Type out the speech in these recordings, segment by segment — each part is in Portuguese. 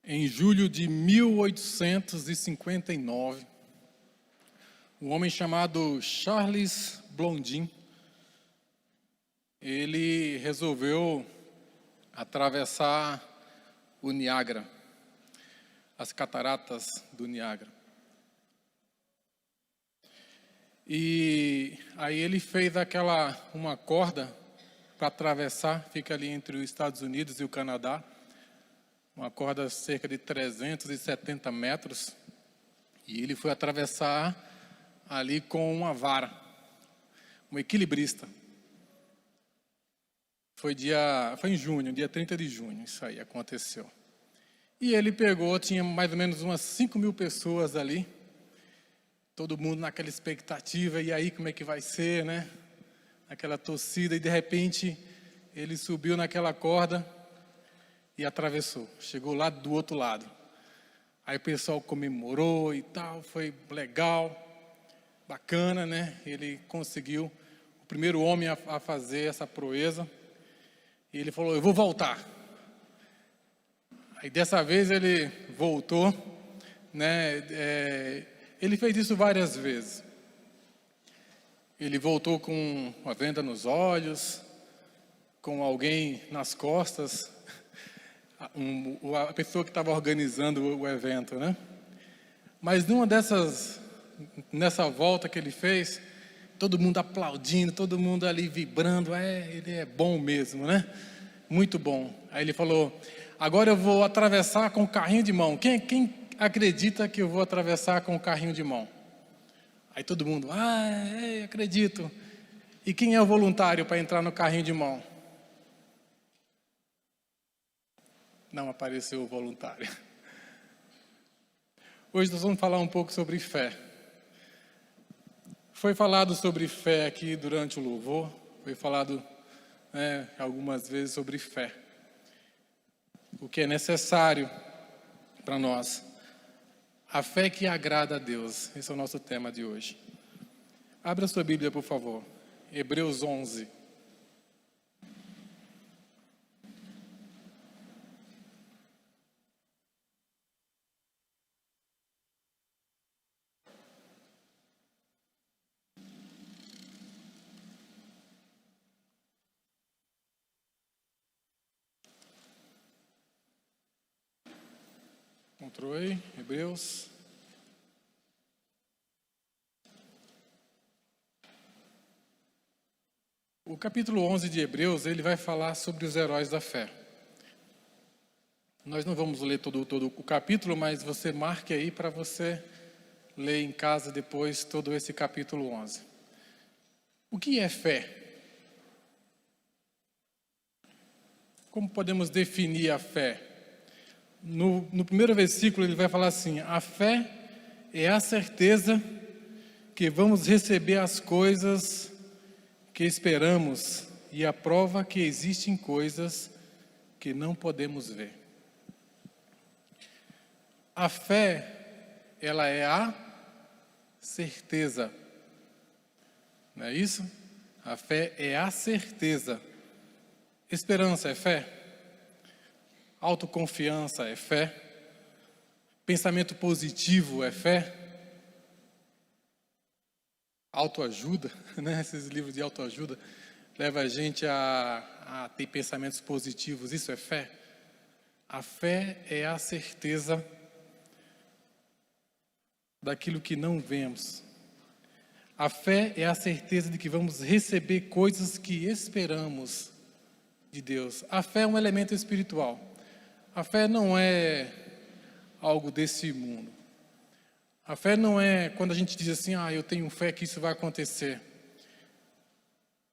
Em julho de 1859, um homem chamado Charles Blondin, ele resolveu atravessar o Niágara, as cataratas do Niágara. E aí ele fez uma corda para atravessar, fica ali entre os Estados Unidos e o Canadá, uma corda cerca de 370 metros, e ele foi atravessar ali com uma vara, um equilibrista. Foi em junho, dia 30 de junho, isso aí aconteceu. E ele tinha mais ou menos umas 5.000 pessoas ali, todo mundo naquela expectativa, e aí como é que vai ser, né? Aquela torcida, e de repente ele subiu naquela corda e atravessou, chegou lá do outro lado. Aí o pessoal comemorou e tal, foi legal, bacana, né? Ele conseguiu, o primeiro homem a fazer essa proeza, e ele falou: eu vou voltar. Aí dessa vez ele voltou, né? Ele fez isso várias vezes. Ele voltou com uma venda nos olhos, com alguém nas costas, a pessoa que estava organizando o evento, né? Mas nessa volta que ele fez, todo mundo aplaudindo, todo mundo ali vibrando, ele é bom mesmo, né? Muito bom. Aí ele falou: agora eu vou atravessar com o carrinho de mão. Quem acredita que eu vou atravessar com o carrinho de mão? Aí todo mundo: acredito. E quem é o voluntário para entrar no carrinho de mão? Não apareceu o voluntário. Hoje nós vamos falar um pouco sobre fé. Foi falado sobre fé aqui durante o louvor, foi falado algumas vezes sobre fé. O que é necessário para nós. A fé que agrada a Deus. Esse é o nosso tema de hoje. Abra sua Bíblia, por favor. Hebreus 11. Encontrou aí? Hebreus. O capítulo 11 de Hebreus, ele vai falar sobre os heróis da fé. Nós não vamos ler todo o capítulo, mas você marque aí para você ler em casa depois todo esse capítulo 11. O que é fé? Como podemos definir a fé? No primeiro versículo ele vai falar assim: a fé é a certeza que vamos receber as coisas que esperamos e a prova que existem coisas que não podemos ver. A fé, ela é a certeza. Não é isso? A fé é a certeza. Esperança é fé. Autoconfiança é fé. Pensamento positivo é fé. Autoajuda, né? Esses livros de autoajuda levam a gente a ter pensamentos positivos. Isso é fé. A fé é a certeza daquilo que não vemos. A fé é a certeza de que vamos receber coisas que esperamos de Deus. A fé é um elemento espiritual. A fé não é algo desse mundo. A fé não é quando a gente diz assim: eu tenho fé que isso vai acontecer.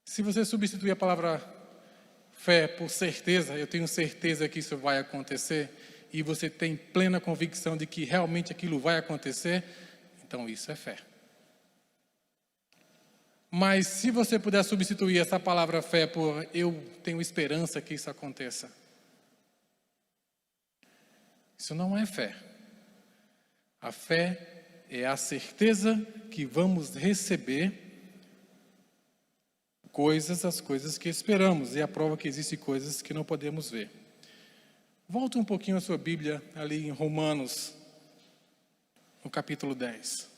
Se você substituir a palavra fé por certeza, eu tenho certeza que isso vai acontecer, e você tem plena convicção de que realmente aquilo vai acontecer, então isso é fé. Mas se você puder substituir essa palavra fé por eu tenho esperança que isso aconteça, isso não é fé. A fé é a certeza que vamos receber as coisas que esperamos, e a prova que existem coisas que não podemos ver. Volte um pouquinho a sua Bíblia ali em Romanos, no capítulo 10.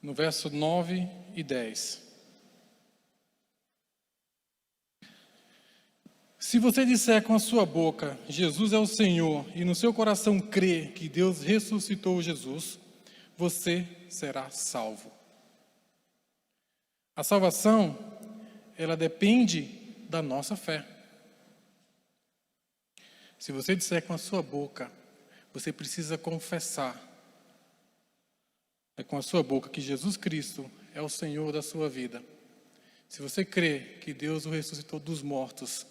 No verso 9 e 10. Se você disser com a sua boca, Jesus é o Senhor, e no seu coração crer que Deus ressuscitou Jesus, você será salvo. A salvação, ela depende da nossa fé. Se você disser com a sua boca, você precisa confessar. É com a sua boca que Jesus Cristo é o Senhor da sua vida. Se você crê que Deus o ressuscitou dos mortos,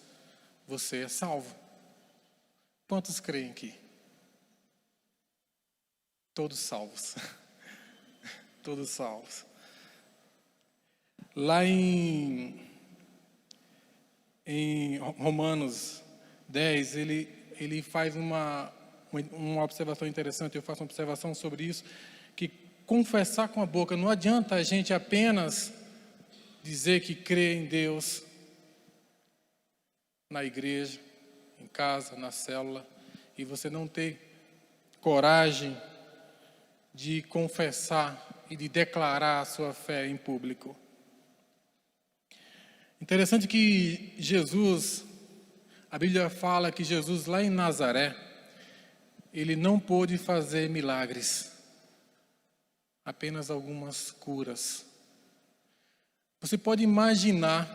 você é salvo. Quantos creem aqui? Todos salvos. Todos salvos. Lá em Romanos 10, ele faz uma observação interessante, eu faço uma observação sobre isso, que confessar com a boca, não adianta a gente apenas dizer que crê em Deus, na igreja, em casa, na célula, e você não ter coragem de confessar e de declarar a sua fé em público. Interessante que Jesus, a Bíblia fala que Jesus lá em Nazaré, ele não pôde fazer milagres, apenas algumas curas. Você pode imaginar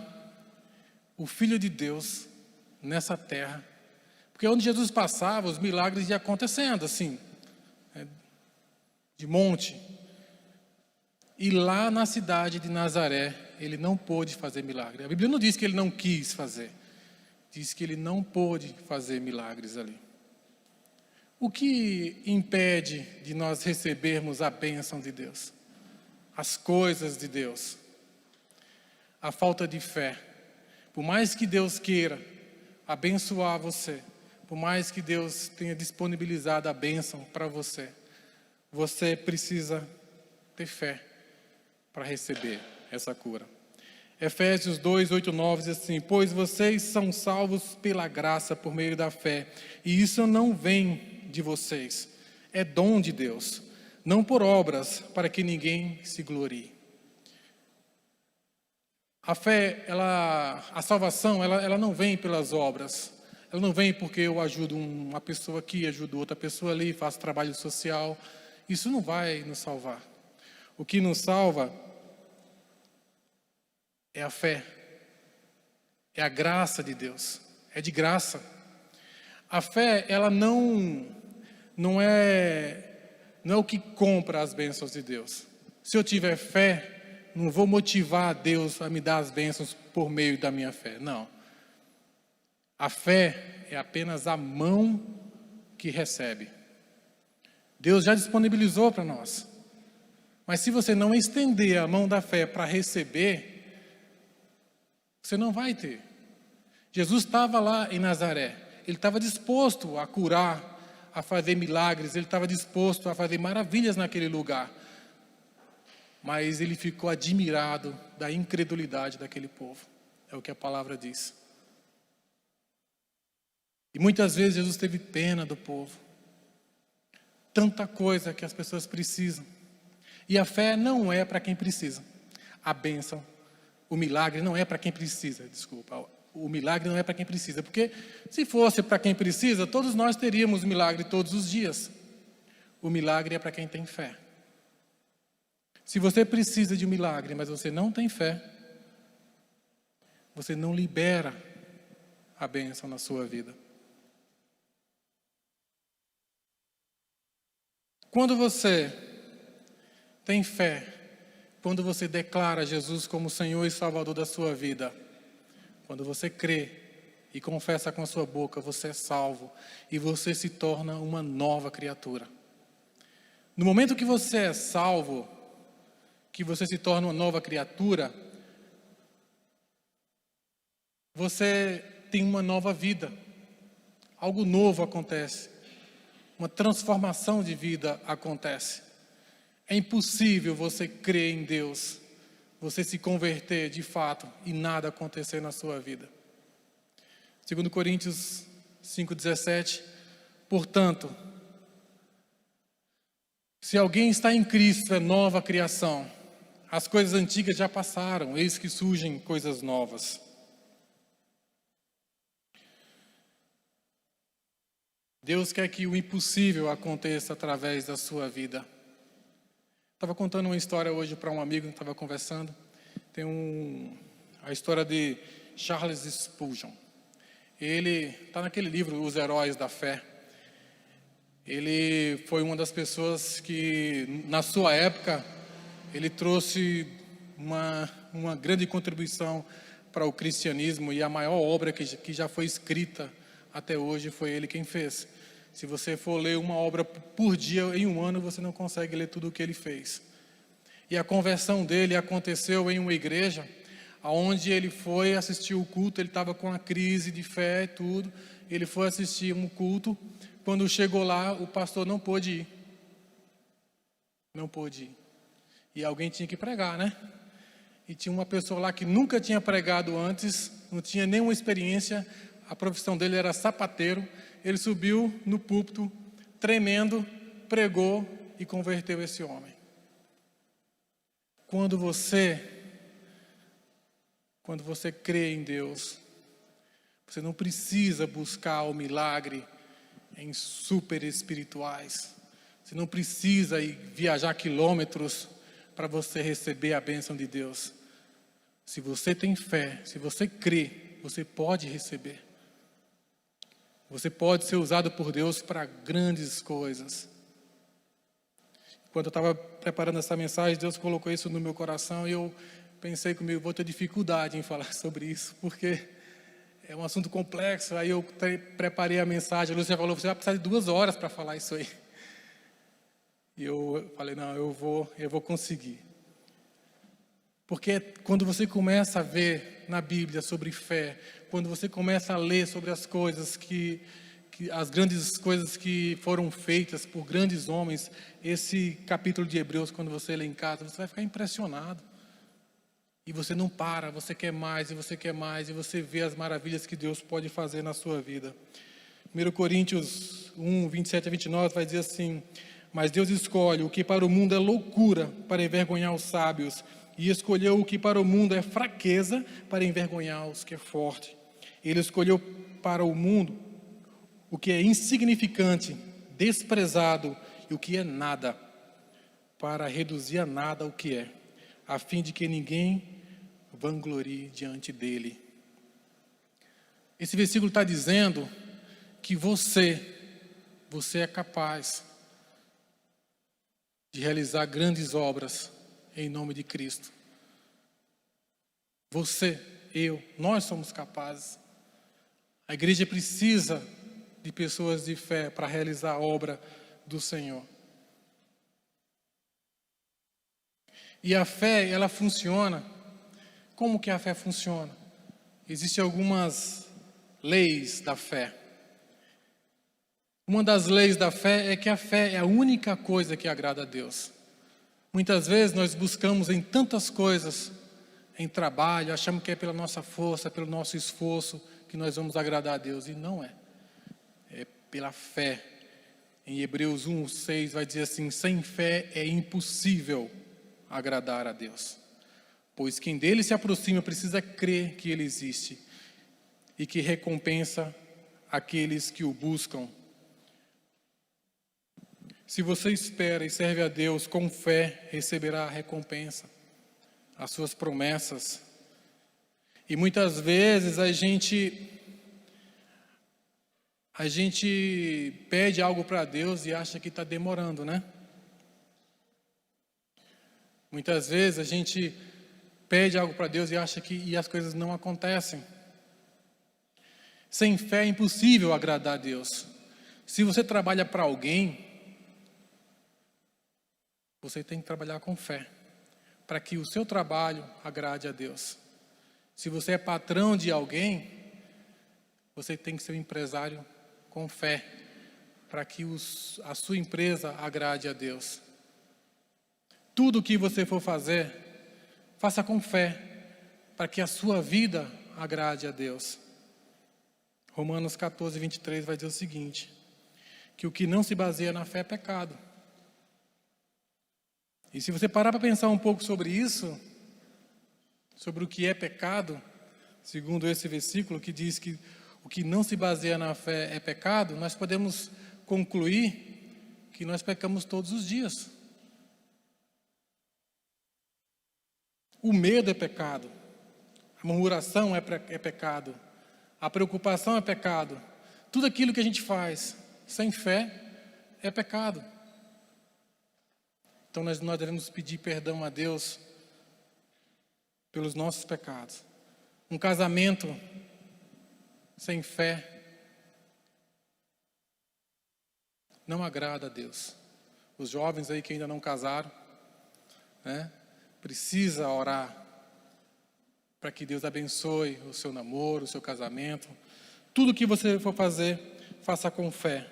o Filho de Deus nessa terra, porque onde Jesus passava, os milagres iam acontecendo, assim, de monte. E lá na cidade de Nazaré, ele não pôde fazer milagre. A Bíblia não diz que ele não quis fazer, diz que ele não pôde fazer milagres ali. O que impede de nós recebermos a bênção de Deus? As coisas de Deus. A falta de fé. Por mais que Deus queira abençoar você, por mais que Deus tenha disponibilizado a bênção para você, você precisa ter fé para receber essa cura. Efésios 2, 8, 9 diz assim: pois vocês são salvos pela graça por meio da fé, e isso não vem de vocês, é dom de Deus, não por obras, para que ninguém se glorie. A fé, a salvação, ela não vem pelas obras. Ela não vem porque eu ajudo uma pessoa aqui, ajudo outra pessoa ali, faço trabalho social. Isso não vai nos salvar. O que nos salva é a fé. É a graça de Deus. É de graça. A fé, ela não é o que compra as bênçãos de Deus. Se eu tiver fé, não vou motivar a Deus a me dar as bênçãos por meio da minha fé. Não. A fé é apenas a mão que recebe. Deus já disponibilizou para nós. Mas se você não estender a mão da fé para receber, você não vai ter. Jesus estava lá em Nazaré. Ele estava disposto a curar, a fazer milagres. Ele estava disposto a fazer maravilhas naquele lugar. Mas ele ficou admirado da incredulidade daquele povo. É o que a palavra diz. E muitas vezes Jesus teve pena do povo. Tanta coisa que as pessoas precisam. E a fé não é para quem precisa. A bênção, o milagre não é para quem precisa, desculpa. O milagre não é para quem precisa. Porque se fosse para quem precisa, todos nós teríamos milagre todos os dias. O milagre é para quem tem fé. Se você precisa de um milagre, mas você não tem fé, você não libera a bênção na sua vida. Quando você tem fé, quando você declara Jesus como Senhor e Salvador da sua vida, quando você crê e confessa com a sua boca, você é salvo e você se torna uma nova criatura. No momento que você é salvo, que você se torna uma nova criatura, você tem uma nova vida. algo novo acontece, uma transformação de vida acontece. É impossível você crer em Deus, você se converter de fato e nada acontecer na sua vida. 2 Coríntios 5,17, portanto, se alguém está em Cristo, é nova criação. As coisas antigas já passaram, eis que surgem coisas novas. Deus quer que o impossível aconteça através da sua vida. Estava contando uma história hoje para um amigo que estava conversando. Tem a história de Charles Spurgeon. Ele está naquele livro, Os Heróis da Fé. Ele foi uma das pessoas que, na sua época, ele trouxe uma grande contribuição para o cristianismo, e a maior obra que já foi escrita até hoje foi ele quem fez. Se você for ler uma obra por dia, em um ano, você não consegue ler tudo o que ele fez. E a conversão dele aconteceu em uma igreja, onde ele foi assistir o culto. Ele estava com uma crise de fé e tudo. Ele foi assistir um culto. Quando chegou lá, o pastor não pôde ir. Não pôde ir. E alguém tinha que pregar, né? E tinha uma pessoa lá que nunca tinha pregado antes, não tinha nenhuma experiência. A profissão dele era sapateiro. Ele subiu no púlpito, tremendo, pregou e converteu esse homem. Quando você crê em Deus, você não precisa buscar o milagre em super espirituais. Você não precisa ir viajar quilômetros para você receber a bênção de Deus. Se você tem fé, se você crê, você pode receber. Você pode ser usado por Deus para grandes coisas. Quando eu estava preparando essa mensagem, Deus colocou isso no meu coração e eu pensei comigo, vou ter dificuldade em falar sobre isso, porque é um assunto complexo. Aí eu preparei a mensagem, a Lúcia falou, você vai precisar de 2 horas para falar isso aí. E eu falei, não, eu vou conseguir. Porque quando você começa a ver na Bíblia sobre fé, quando você começa a ler sobre as coisas as grandes coisas que foram feitas por grandes homens, esse capítulo de Hebreus, quando você lê em casa, você vai ficar impressionado. E você não para, você quer mais, e você quer mais, e você vê as maravilhas que Deus pode fazer na sua vida. 1 Coríntios 1, 27 a 29 vai dizer assim, mas Deus escolhe o que para o mundo é loucura para envergonhar os sábios, e escolheu o que para o mundo é fraqueza para envergonhar os que é forte. Ele escolheu para o mundo o que é insignificante, desprezado e o que é nada, para reduzir a nada o que é, a fim de que ninguém vanglorie diante dele. Esse versículo está dizendo que você é capaz de realizar grandes obras em nome de Cristo. Você, eu, nós somos capazes. A igreja precisa de pessoas de fé para realizar a obra do Senhor. E a fé, ela funciona. Como que a fé funciona? Existem algumas leis da fé. Uma das leis da fé é que a fé é a única coisa que agrada a Deus. Muitas vezes nós buscamos em tantas coisas, em trabalho, achamos que é pela nossa força, pelo nosso esforço que nós vamos agradar a Deus, e não é. É pela fé. Em Hebreus 1, 6 vai dizer assim, sem fé é impossível agradar a Deus. Pois quem dele se aproxima precisa crer que ele existe e que recompensa aqueles que o buscam. Se você espera e serve a Deus com fé, receberá a recompensa, as suas promessas. E muitas vezes a gente pede algo para Deus e acha que está demorando, né? Muitas vezes a gente pede algo para Deus e acha que as coisas não acontecem. Sem fé é impossível agradar a Deus. Se você trabalha para alguém, você tem que trabalhar com fé, para que o seu trabalho agrade a Deus. Se você é patrão de alguém, você tem que ser um empresário com fé, para que a sua empresa agrade a Deus. Tudo o que você for fazer, faça com fé, para que a sua vida agrade a Deus. Romanos 14, 23 vai dizer o seguinte, que o que não se baseia na fé é pecado. E se você parar para pensar um pouco sobre isso, sobre o que é pecado, segundo esse versículo que diz que o que não se baseia na fé é pecado, nós podemos concluir que nós pecamos todos os dias. O medo é pecado, a murmuração é pecado, a preocupação é pecado. Tudo aquilo que a gente faz sem fé é pecado. Então nós devemos pedir perdão a Deus pelos nossos pecados. Um casamento sem fé não agrada a Deus. Os jovens aí que ainda não casaram, precisa orar para que Deus abençoe o seu namoro, o seu casamento. Tudo que você for fazer, faça com fé.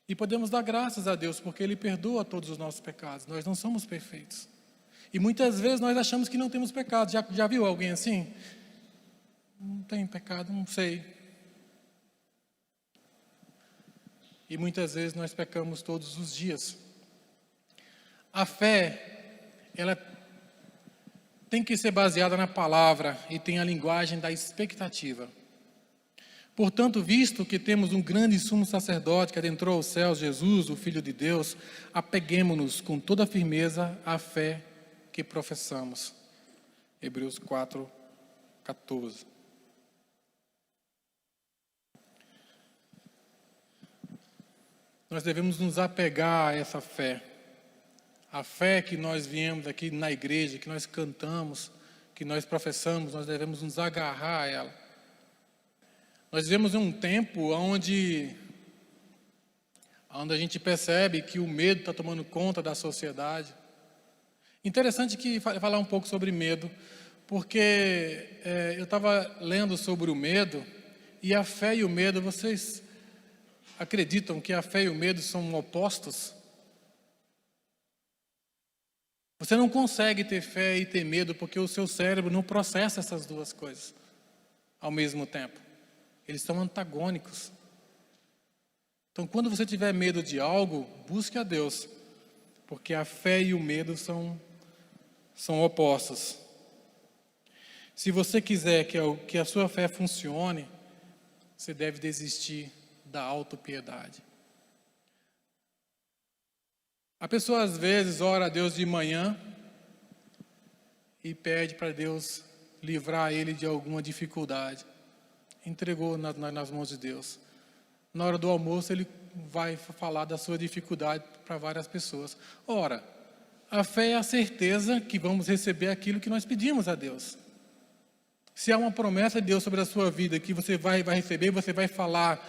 E podemos dar graças a Deus, porque Ele perdoa todos os nossos pecados. Nós não somos perfeitos. E muitas vezes nós achamos que não temos pecado. Já viu alguém assim? Não tem pecado, não sei. E muitas vezes nós pecamos todos os dias. A fé, ela tem que ser baseada na palavra e tem a linguagem da expectativa. Portanto, visto que temos um grande sumo sacerdote que adentrou aos céus, Jesus, o Filho de Deus, apeguemo-nos com toda a firmeza à fé que professamos. Hebreus 4, 14. Nós devemos nos apegar a essa fé. A fé que nós viemos aqui na igreja, que nós cantamos, que nós professamos, nós devemos nos agarrar a ela. Nós vivemos em um tempo onde a gente percebe que o medo está tomando conta da sociedade. Interessante que falar um pouco sobre medo, porque eu estava lendo sobre o medo, e a fé e o medo, vocês acreditam que a fé e o medo são opostos? Você não consegue ter fé e ter medo porque o seu cérebro não processa essas duas coisas ao mesmo tempo. Eles são antagônicos. Então, quando você tiver medo de algo, busque a Deus, porque a fé e o medo são opostos. Se você quiser que a sua fé funcione, você deve desistir da autopiedade. A pessoa às vezes ora a Deus de manhã e pede para Deus livrar ele de alguma dificuldade. Entregou nas mãos de Deus. Na hora do almoço ele vai falar da sua dificuldade para várias pessoas. Ora, a fé é a certeza que vamos receber aquilo que nós pedimos a Deus. Se há uma promessa de Deus sobre a sua vida que você vai receber, você vai falar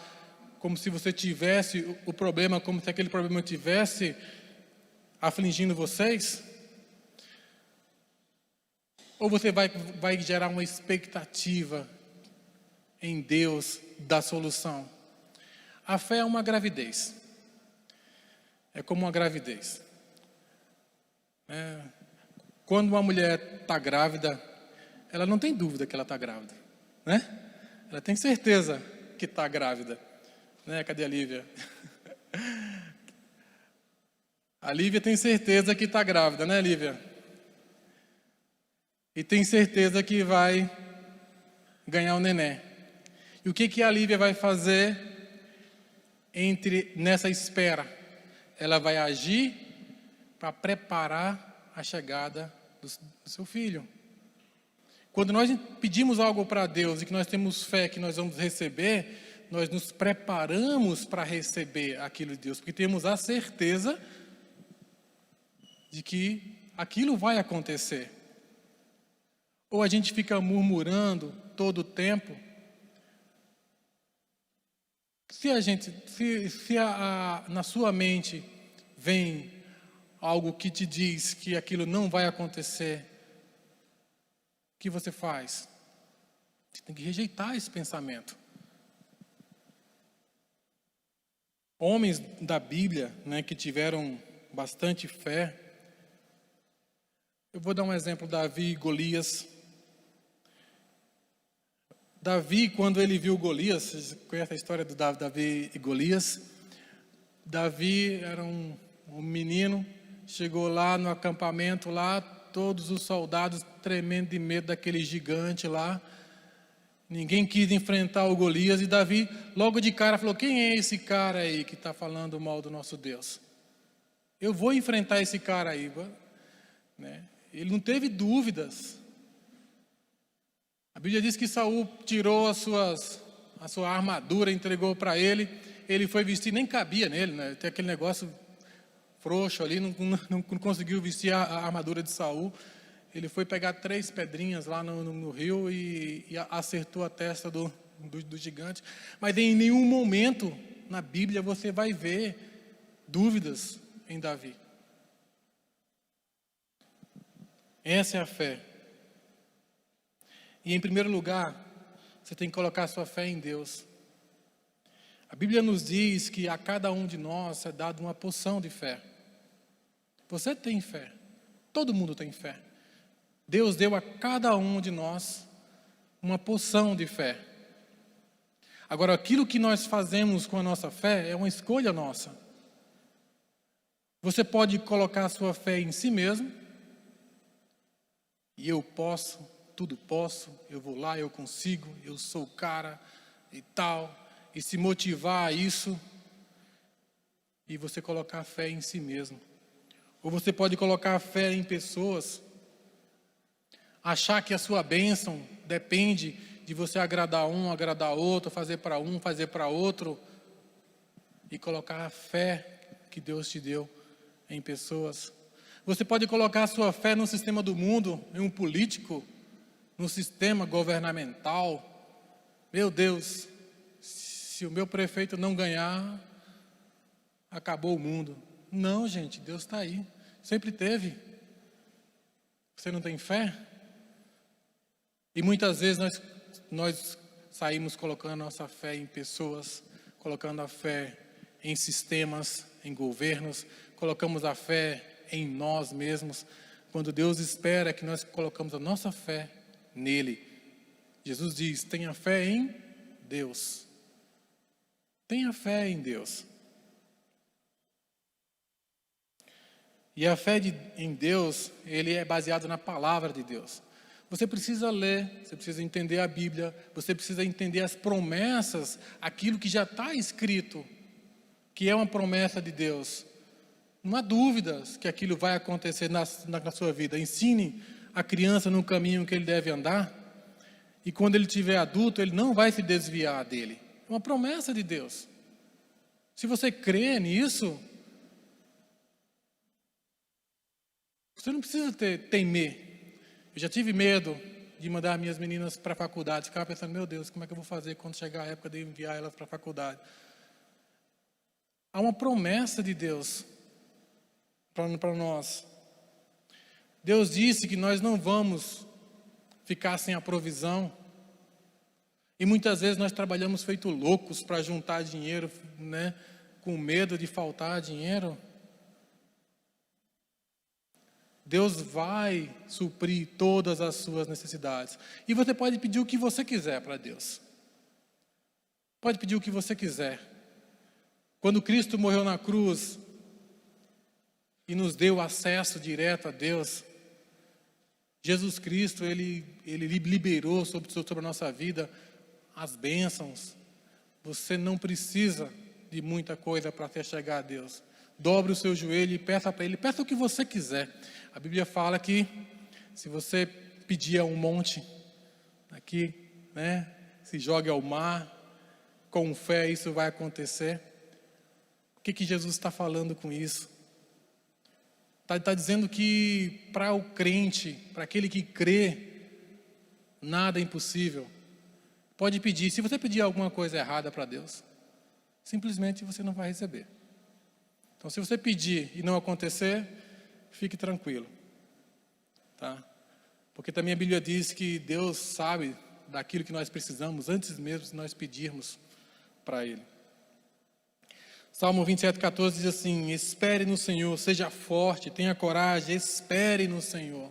como se você tivesse o problema, como se aquele problema tivesse afligindo vocês? Ou você vai gerar uma expectativa em Deus da solução? A fé é uma gravidez. É como uma gravidez. Quando uma mulher está grávida, ela não tem dúvida que ela está grávida, né? Ela tem certeza que está grávida, né? Cadê a Lívia? A Lívia tem certeza que está grávida, né, Lívia? E tem certeza que vai ganhar o neném. E o que a Lívia vai fazer nessa espera? Ela vai agir para preparar a chegada do seu filho. Quando nós pedimos algo para Deus e que nós temos fé que nós vamos receber, nós nos preparamos para receber aquilo de Deus, porque temos a certeza de que aquilo vai acontecer. Ou a gente fica murmurando todo o tempo. Se na sua mente vem algo que te diz que aquilo não vai acontecer, o que você faz? Você tem que rejeitar esse pensamento. homens da Bíblia, né, que tiveram bastante fé. Eu vou dar um exemplo, Davi e Golias. Davi, quando ele viu Golias, vocês conhecem a história do Davi e Golias? Davi era um menino, chegou lá no acampamento, lá todos os soldados tremendo de medo daquele gigante lá. Ninguém quis enfrentar o Golias, e Davi logo de cara falou: quem é esse cara aí que está falando mal do nosso Deus? Eu vou enfrentar esse cara aí, né? Ele não teve dúvidas. A Bíblia diz que Saul tirou a sua armadura, entregou para ele. Ele foi vestir, nem cabia nele, né? Tem aquele negócio frouxo ali, não conseguiu vestir a armadura de Saul. Ele foi pegar 3 pedrinhas lá no rio e acertou a testa do gigante. Mas em nenhum momento na Bíblia você vai ver dúvidas em Davi. Essa é a fé. E em primeiro lugar, você tem que colocar a sua fé em Deus. A Bíblia nos diz que a cada um de nós é dado uma porção de fé. Você tem fé. Todo mundo tem fé. Deus deu a cada um de nós uma porção de fé. Agora, aquilo que nós fazemos com a nossa fé é uma escolha nossa. Você pode colocar a sua fé em si mesmo. E eu posso, tudo posso, eu vou lá, eu consigo, eu sou o cara e tal. E se motivar a isso. E você colocar a fé em si mesmo. Ou você pode colocar a fé em pessoas. Achar que a sua bênção depende de você agradar um, agradar outro, fazer para um, fazer para outro. E colocar a fé que Deus te deu em pessoas. Você pode colocar a sua fé no sistema do mundo, em um político, no sistema governamental. Meu Deus, se o meu prefeito não ganhar, acabou o mundo. Não, gente, Deus está aí. Sempre teve. Você não tem fé? E muitas vezes nós saímos colocando a nossa fé em pessoas, colocando a fé em sistemas, em governos, colocamos a fé em nós mesmos, quando Deus espera que nós colocamos a nossa fé nele. Jesus diz: tenha fé em Deus. Tenha fé em Deus. E a fé em Deus, ele é baseado na palavra de Deus. Você precisa ler, você precisa entender a Bíblia, você precisa entender as promessas, aquilo que já está escrito, que é uma promessa de Deus. Não há dúvidas que aquilo vai acontecer na sua vida. Ensine a criança no caminho que ele deve andar, e quando ele tiver adulto, ele não vai se desviar dele. É uma promessa de Deus. Se você crê nisso, você não precisa temer. Eu já tive medo de mandar minhas meninas para a faculdade. Ficava pensando: meu Deus, como é que eu vou fazer quando chegar a época de enviar elas para a faculdade? Há uma promessa de Deus para nós. Deus disse que nós não vamos ficar sem a provisão. E muitas vezes nós trabalhamos feito loucos para juntar dinheiro, né, com medo de faltar dinheiro. Deus vai suprir todas as suas necessidades. E você pode pedir o que você quiser para Deus. Pode pedir o que você quiser. Quando Cristo morreu na cruz e nos deu acesso direto a Deus, Jesus Cristo, ele liberou sobre a nossa vida as bênçãos. Você não precisa de muita coisa para até chegar a Deus. Dobre o seu joelho e peça para Ele, peça o que você quiser. A Bíblia fala que se você pedir a um monte, aqui, né, se jogue ao mar, com fé isso vai acontecer. O que Jesus está falando com isso? Está dizendo que para o crente, para aquele que crê, nada é impossível. Pode pedir. Se você pedir alguma coisa errada para Deus, simplesmente você não vai receber. Então, se você pedir e não acontecer, fique tranquilo, tá? Porque também a Bíblia diz que Deus sabe daquilo que nós precisamos antes mesmo de nós pedirmos para Ele. Salmo 27,14 diz assim: espere no Senhor, seja forte, tenha coragem, espere no Senhor.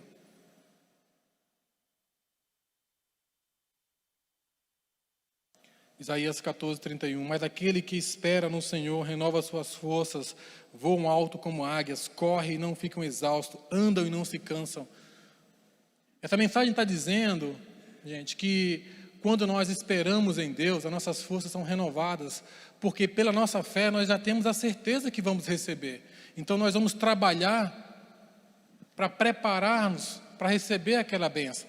Isaías 14:31, mas aquele que espera no Senhor renova suas forças, voam alto como águias, correm e não ficam exaustos, andam e não se cansam. Essa mensagem está dizendo, gente, que quando nós esperamos em Deus, as nossas forças são renovadas, porque pela nossa fé nós já temos a certeza que vamos receber. Então nós vamos trabalhar para preparar-nos para receber aquela bênção.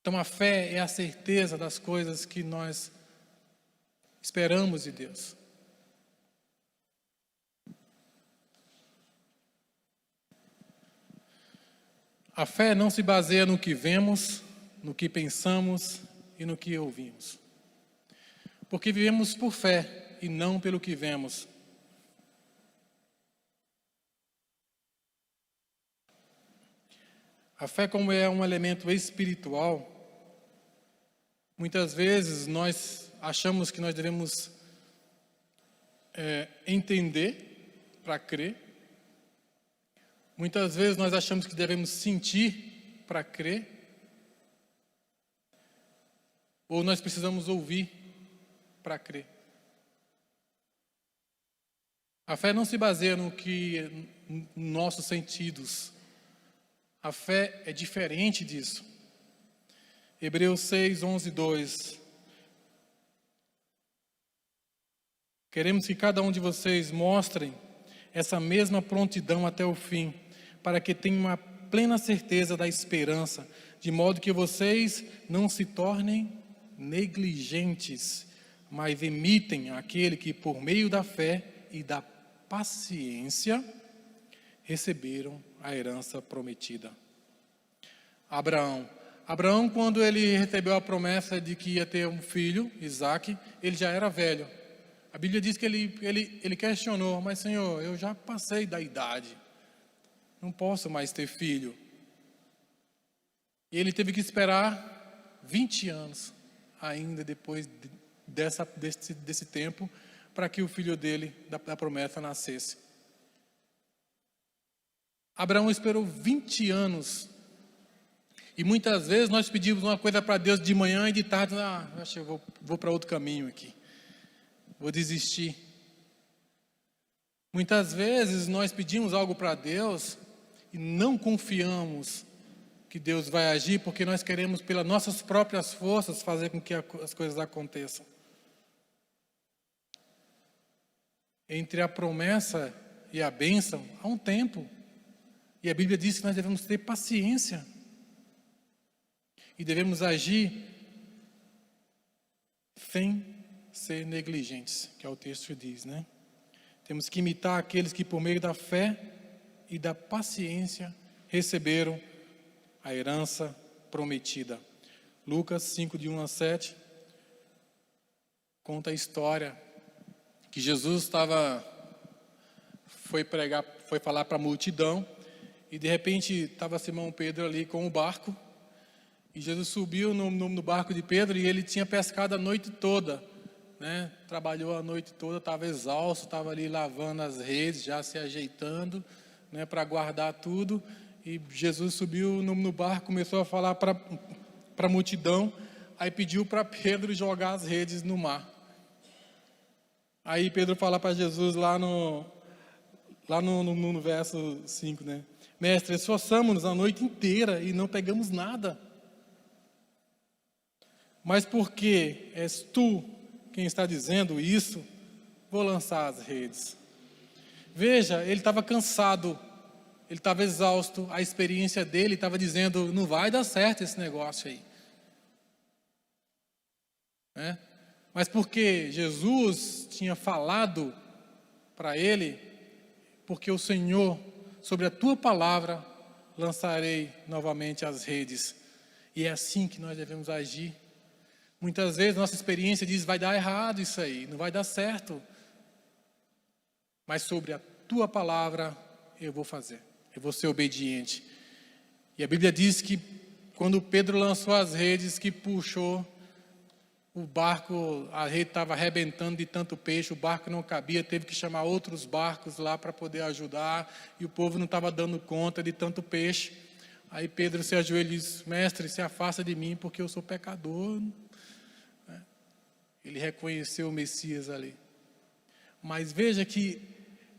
Então a fé é a certeza das coisas que nós esperamos de Deus. A fé não se baseia no que vemos, no que pensamos e no que ouvimos. Porque vivemos por fé e não pelo que vemos. A fé, como é um elemento espiritual, muitas vezes nós achamos que nós devemos entender para crer. Muitas vezes nós achamos que devemos sentir para crer. Ou nós precisamos ouvir para crer. A fé não se baseia no que nossos sentidos. A fé é diferente disso. Hebreus 6:11-2. Queremos que cada um de vocês mostrem essa mesma prontidão até o fim, para que tenham uma plena certeza da esperança, de modo que vocês não se tornem negligentes, mas imitem aquele que por meio da fé e da paciência receberam a herança prometida. Abraão, quando ele recebeu a promessa de que ia ter um filho, Isaque, ele já era velho. A Bíblia diz que ele questionou: mas Senhor, eu já passei da idade, não posso mais ter filho. E ele teve que esperar 20 anos ainda depois desse tempo, para que o filho dele, da promessa, nascesse. Abraão esperou 20 anos. E muitas vezes nós pedimos uma coisa para Deus de manhã e de tarde, acho que eu vou para outro caminho aqui, vou desistir. Muitas vezes nós pedimos algo para Deus e não confiamos que Deus vai agir, porque nós queremos, pelas nossas próprias forças, fazer com que as coisas aconteçam. Entre a promessa e a bênção há um tempo. E a Bíblia diz que nós devemos ter paciência. E devemos agir sem ser negligentes, que é o texto diz, né? Temos que imitar aqueles que por meio da fé e da paciência receberam a herança prometida. Lucas 5:1-7 conta a história que Jesus foi falar para a multidão, e de repente estava Simão Pedro ali com o barco, e Jesus subiu no barco de Pedro, e ele tinha pescado a noite toda, né? Trabalhou a noite toda, estava exausto, estava ali lavando as redes, já se ajeitando, né, para guardar tudo. E Jesus subiu no barco, começou a falar para a multidão, aí pediu para Pedro jogar as redes no mar. Aí Pedro fala para Jesus lá no verso 5, né? Mestre, esforçamos-nos a noite inteira e não pegamos nada. Mas porque és tu quem está dizendo isso, vou lançar as redes. Veja, ele estava cansado, ele estava exausto, a experiência dele estava dizendo: não vai dar certo esse negócio aí. Né? Mas porque Jesus tinha falado para ele, porque o Senhor, sobre a tua palavra, lançarei novamente as redes. E é assim que nós devemos agir. Muitas vezes nossa experiência diz: vai dar errado isso aí, não vai dar certo. Mas sobre a tua palavra eu vou fazer, eu vou ser obediente. E a Bíblia diz que quando Pedro lançou as redes, que puxou, o barco, a rede estava arrebentando de tanto peixe, o barco não cabia, teve que chamar outros barcos lá para poder ajudar, e o povo não estava dando conta de tanto peixe. Aí Pedro se ajoelha e diz: mestre, se afasta de mim, porque eu sou pecador. Ele reconheceu o Messias ali. Mas veja que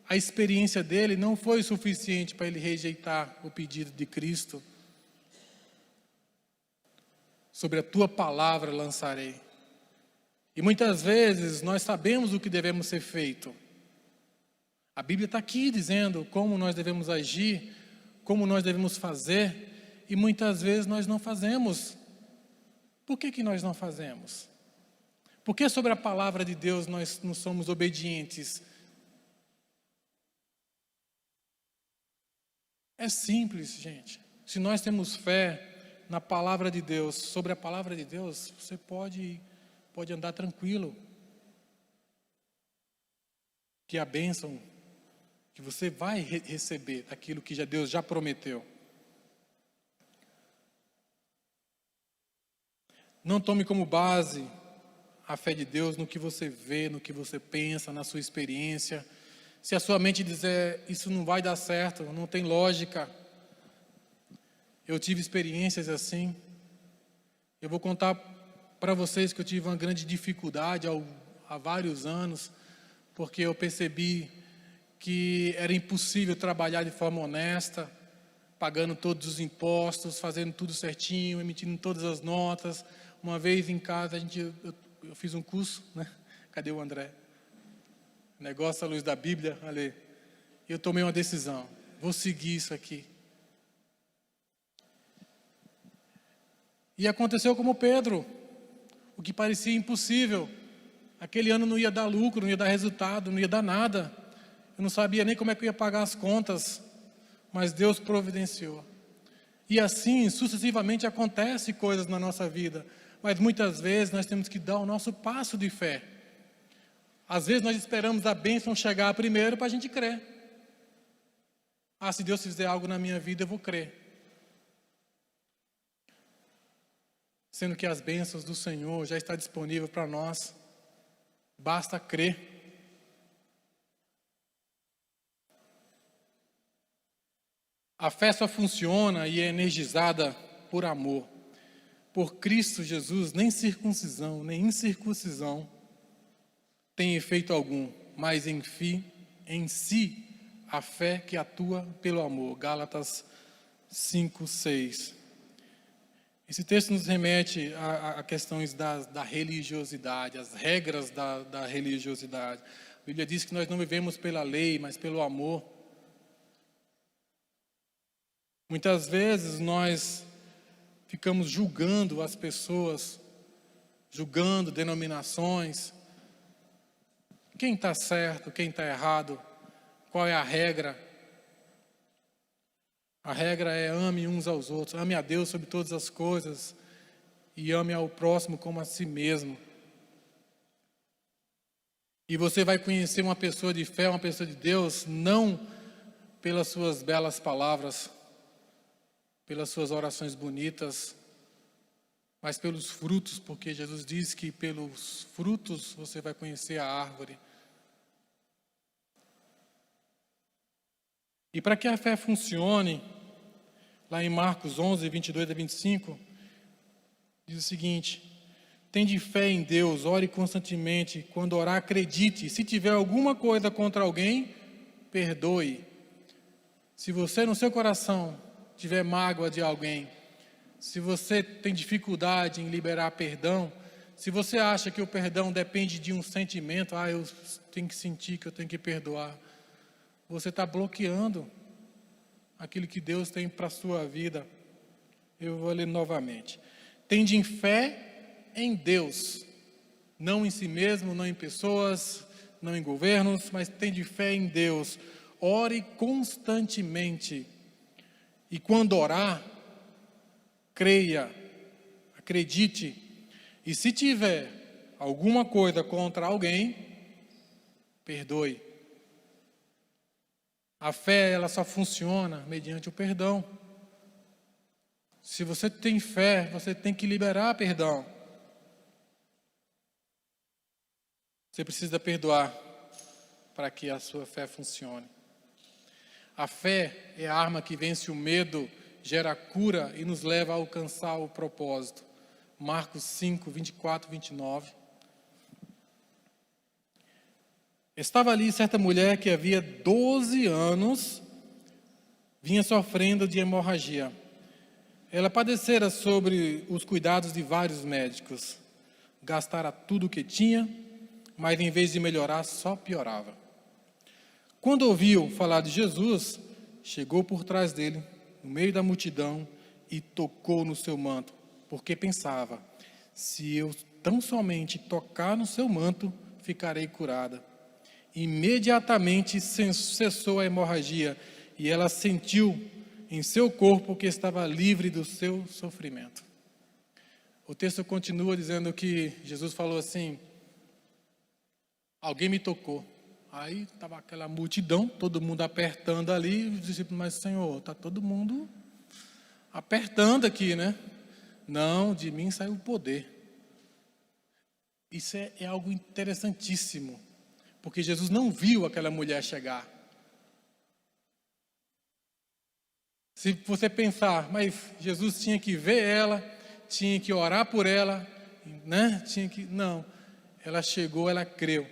a experiência dele não foi suficiente para ele rejeitar o pedido de Cristo. Sobre a tua palavra lançarei. E muitas vezes nós sabemos o que devemos ser feito. A Bíblia está aqui dizendo como nós devemos agir, como nós devemos fazer, e muitas vezes nós não fazemos. Por que nós não fazemos? Porque sobre a palavra de Deus nós não somos obedientes? É simples, gente. Se nós temos fé na palavra de Deus, sobre a palavra de Deus, você pode andar tranquilo. Que a bênção que você vai receber daquilo que Deus já prometeu. Não tome como base a fé de Deus no que você vê, no que você pensa, na sua experiência. Se a sua mente dizer, isso não vai dar certo, não tem lógica. Eu tive experiências assim. Eu vou contar para vocês que eu tive uma grande dificuldade há vários anos, porque eu percebi que era impossível trabalhar de forma honesta, pagando todos os impostos, fazendo tudo certinho, emitindo todas as notas. Uma vez em casa, eu fiz um curso, né? Cadê o André? Negócio à luz da Bíblia, ali. E eu tomei uma decisão, vou seguir isso aqui. E aconteceu como Pedro, o que parecia impossível. Aquele ano não ia dar lucro, não ia dar resultado, não ia dar nada. Eu não sabia nem como é que eu ia pagar as contas, mas Deus providenciou. E assim, sucessivamente, acontecem coisas na nossa vida, mas muitas vezes nós temos que dar o nosso passo de fé. Às vezes nós esperamos a bênção chegar primeiro para a gente crer. Ah, se Deus fizer algo na minha vida, eu vou crer. Sendo que as bênçãos do Senhor já estão disponíveis para nós. Basta crer. A fé só funciona e é energizada por amor. Por Cristo Jesus, nem circuncisão, nem incircuncisão tem efeito algum, mas em si, a fé que atua pelo amor. Gálatas 5:6. Esse texto nos remete a questões da religiosidade, as regras da religiosidade. A Bíblia diz que nós não vivemos pela lei, mas pelo amor. Muitas vezes nós ficamos julgando as pessoas, julgando denominações. Quem está certo, quem está errado, qual é a regra? A regra é ame uns aos outros, ame a Deus sobre todas as coisas e ame ao próximo como a si mesmo. E você vai conhecer uma pessoa de fé, uma pessoa de Deus, não pelas suas belas palavras, pelas suas orações bonitas, mas pelos frutos, porque Jesus diz que pelos frutos você vai conhecer a árvore. E para que a fé funcione, lá em Marcos 11, 22 a 25, diz o seguinte: tende fé em Deus, ore constantemente, quando orar acredite, se tiver alguma coisa contra alguém, perdoe. Se você no seu coração tiver mágoa de alguém, se você tem dificuldade em liberar perdão, se você acha que o perdão depende de um sentimento, eu tenho que sentir que eu tenho que perdoar, você está bloqueando aquilo que Deus tem para a sua vida. Eu vou ler novamente. Tende fé em Deus, não em si mesmo, não em pessoas, não em governos, mas tende fé em Deus. Ore constantemente. E quando orar, creia, acredite. E se tiver alguma coisa contra alguém, perdoe. A fé, ela só funciona mediante o perdão. Se você tem fé, você tem que liberar perdão. Você precisa perdoar para que a sua fé funcione. A fé é a arma que vence o medo, gera cura e nos leva a alcançar o propósito. Marcos 5, 24, 29. Estava ali certa mulher que havia 12 anos vinha sofrendo de hemorragia. Ela padecera sobre os cuidados de vários médicos. Gastara tudo o que tinha, mas em vez de melhorar, só piorava. Quando ouviu falar de Jesus, chegou por trás dele, no meio da multidão, e tocou no seu manto, porque pensava: se eu tão somente tocar no seu manto, ficarei curada. Imediatamente cessou a hemorragia, e ela sentiu em seu corpo que estava livre do seu sofrimento. O texto continua dizendo que Jesus falou assim: alguém me tocou. Aí estava aquela multidão, todo mundo apertando ali, os discípulos: mas Senhor, está todo mundo apertando aqui, né? Não, de mim saiu o poder. Isso é algo interessantíssimo, porque Jesus não viu aquela mulher chegar. Se você pensar, mas Jesus tinha que ver ela, tinha que orar por ela, né? Não, ela chegou, ela creu.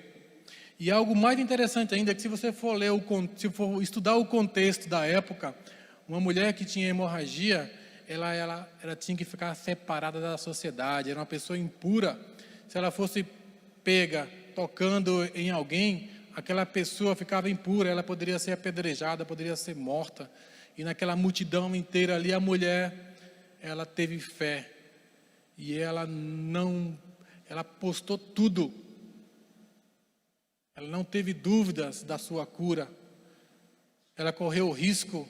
E algo mais interessante ainda é que se você for se for estudar o contexto da época, uma mulher que tinha hemorragia, ela tinha que ficar separada da sociedade, era uma pessoa impura. Se ela fosse pega tocando em alguém, aquela pessoa ficava impura, ela poderia ser apedrejada, poderia ser morta. E naquela multidão inteira ali, a mulher, ela teve fé. E ela postou tudo. Ela não teve dúvidas da sua cura. Ela correu o risco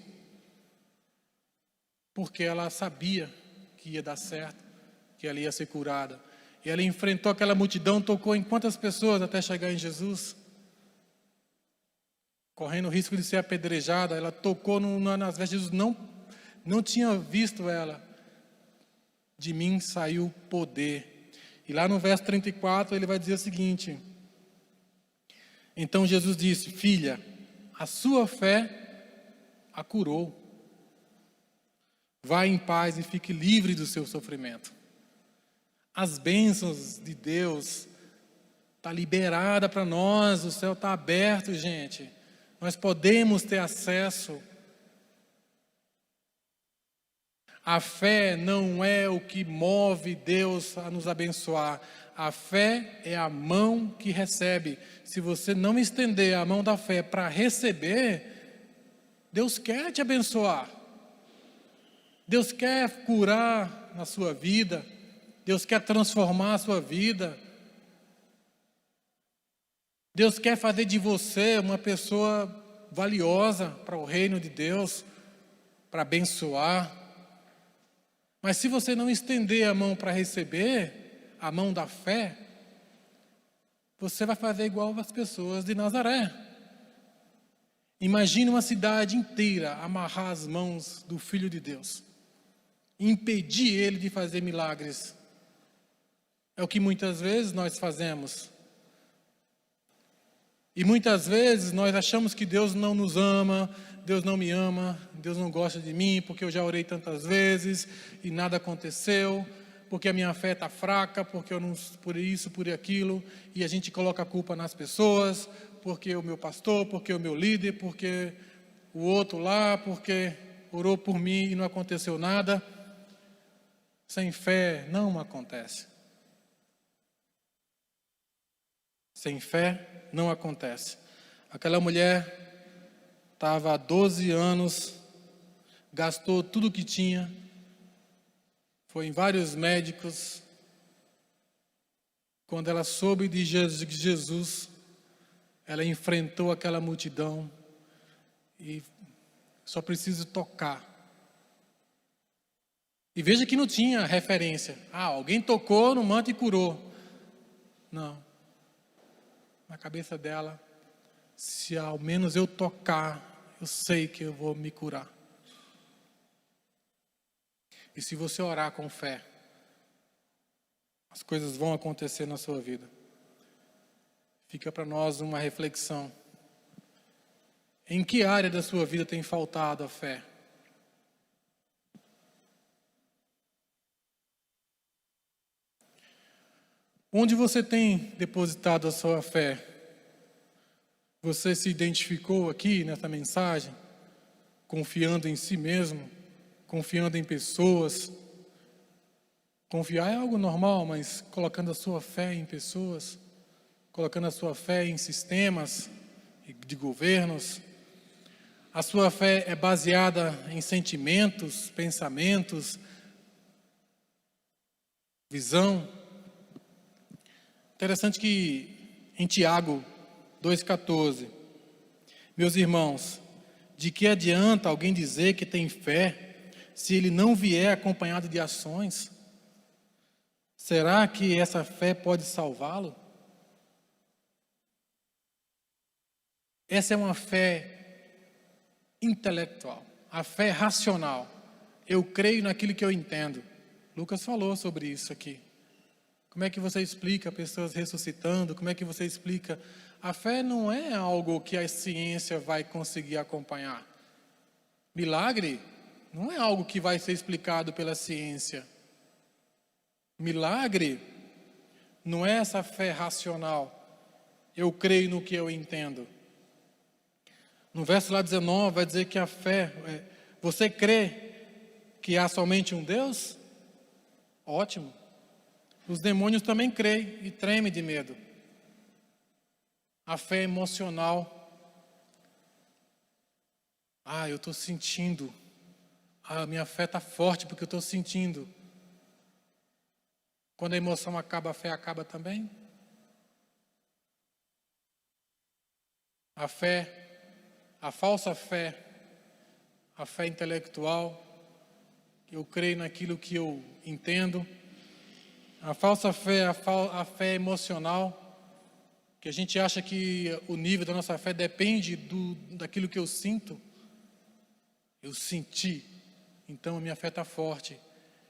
porque ela sabia que ia dar certo, que ela ia ser curada. E ela enfrentou aquela multidão, tocou em quantas pessoas até chegar em Jesus? Correndo o risco de ser apedrejada, ela tocou nas vestes de Jesus, não tinha visto ela. De mim saiu poder. E lá no verso 34 ele vai dizer o seguinte: então Jesus disse: filha, a sua fé a curou. Vá em paz e fique livre do seu sofrimento. As bênçãos de Deus estão liberadas para nós, o céu está aberto, gente. Nós podemos ter acesso. A fé não é o que move Deus a nos abençoar. A fé é a mão que recebe. Se você não estender a mão da fé para receber, Deus quer te abençoar. Deus quer curar na sua vida. Deus quer transformar a sua vida. Deus quer fazer de você uma pessoa valiosa para o reino de Deus, para abençoar. Mas se você não estender a mão para receber, a mão da fé, você vai fazer igual as pessoas de Nazaré. Imagine uma cidade inteira amarrar as mãos do Filho de Deus, impedir ele de fazer milagres. É o que muitas vezes nós fazemos. E muitas vezes nós achamos que Deus não nos ama, Deus não me ama, Deus não gosta de mim, porque eu já orei tantas vezes e nada aconteceu, porque a minha fé está fraca, porque eu não, por isso, por aquilo, e a gente coloca a culpa nas pessoas, porque o meu pastor, porque o meu líder, porque o outro lá, porque orou por mim e não aconteceu nada. Sem fé não acontece. Sem fé não acontece. Aquela mulher estava há 12 anos, gastou tudo o que tinha, foi em vários médicos. Quando ela soube de Jesus, ela enfrentou aquela multidão e só preciso tocar. E veja que não tinha referência. Alguém tocou no manto e curou. Não. Na cabeça dela, se ao menos eu tocar, eu sei que eu vou me curar. E se você orar com fé, as coisas vão acontecer na sua vida. fica para nós uma reflexão. Em que área da sua vida tem faltado a fé? Onde você tem depositado a sua fé? Você se identificou aqui nessa mensagem, confiando em si mesmo, confiando em pessoas? Confiar é algo normal, mas colocando a sua fé em pessoas, colocando a sua fé em sistemas de governos. A sua fé é baseada em sentimentos, pensamentos, visão. Interessante que em Tiago 2,14, meus irmãos, de que adianta alguém dizer que tem fé, se ele não vier acompanhado de ações? Será que essa fé pode salvá-lo? Essa é uma fé intelectual, a fé racional. Eu creio naquilo que eu entendo. Lucas falou sobre isso aqui. Como é que você explica pessoas ressuscitando? Como é que você explica? A fé não é algo que a ciência vai conseguir acompanhar. Milagre não é algo que vai ser explicado pela ciência. Milagre não é essa fé racional. Eu creio no que eu entendo. No verso lá 19 vai dizer que a fé, você crê que há somente um Deus? Ótimo. Os demônios também creem e tremem de medo. A fé emocional. Eu estou sentindo. A minha fé está forte porque eu estou sentindo. Quando a emoção acaba, a fé acaba também. A fé, a falsa fé, a fé intelectual, eu creio naquilo que eu entendo. A falsa fé, a fé emocional, que a gente acha que o nível da nossa fé depende daquilo que eu sinto. Eu senti, então a minha fé está forte.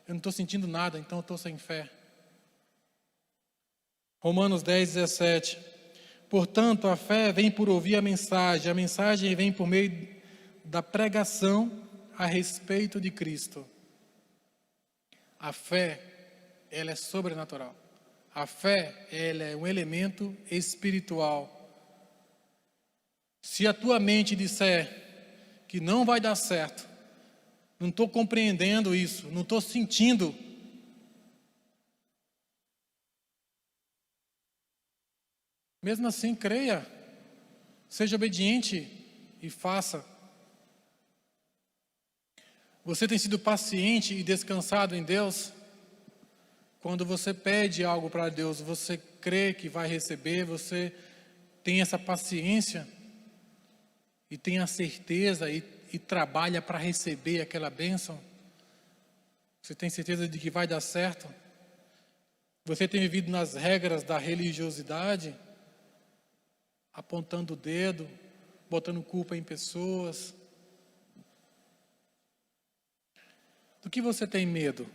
Eu não estou sentindo nada, então eu estou sem fé. Romanos 10:17. Portanto, a fé vem por ouvir a mensagem vem por meio da pregação a respeito de Cristo. A fé, ela é sobrenatural. A fé, ela é um elemento espiritual. Se a tua mente disser que não vai dar certo, não estou compreendendo isso, não estou sentindo, mesmo assim, creia, seja obediente e faça. Você tem sido paciente e descansado em Deus? Quando você pede algo para Deus, você crê que vai receber, você tem essa paciência e tem a certeza e trabalha para receber aquela bênção? Você tem certeza de que vai dar certo? Você tem vivido nas regras da religiosidade? Apontando o dedo, botando culpa em pessoas. Do que você tem medo?